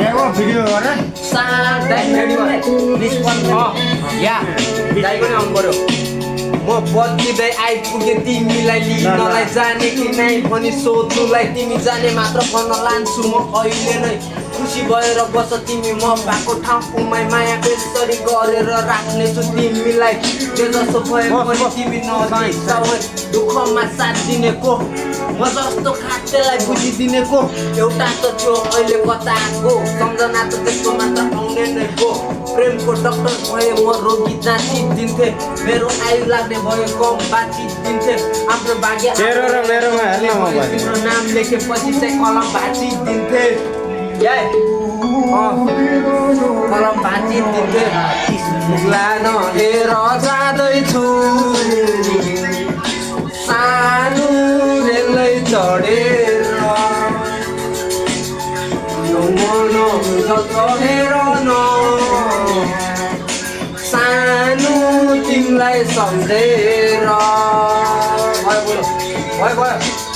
video गरे या दाइको नि आउनु पर्यो म बल्किँदै आइपुगेँ तिमीलाई लिनलाई जाने कि नै भनी सोध्नुलाई तिमी जाने मात्र भन्न लान्छु म अहिले नै खुसी भएर बस तिमी म भएको ठाउँमै मायाको यसरी गरेर राख्नेछु तिमीलाई जे जस्तो भए पनि तिमी नजिसाउ दुःखमा साथ दिने को म जस्तो खाटेलाई बुझिदिने को एउटा त थियो अहिले कताको सम्झना त त्यसको मात्र आउने नै को प्रेमको डक्टर भए म रोगी जाँचिदिन्थे मेरो आयु लाग्ने भयो कम बाँचिदिन्थे आफ्नो भाग्य तेरो र मेरोमा हेर्न म भने तिम्रो नाम लेखेपछि चाहिँ कलम भाँचिदिन्थे कलम भाँचिदिन्थे हेर जाँदैछु सानो रेलै चढेर यो मन हेर न सानो तिमीलाई सम्झेर भयो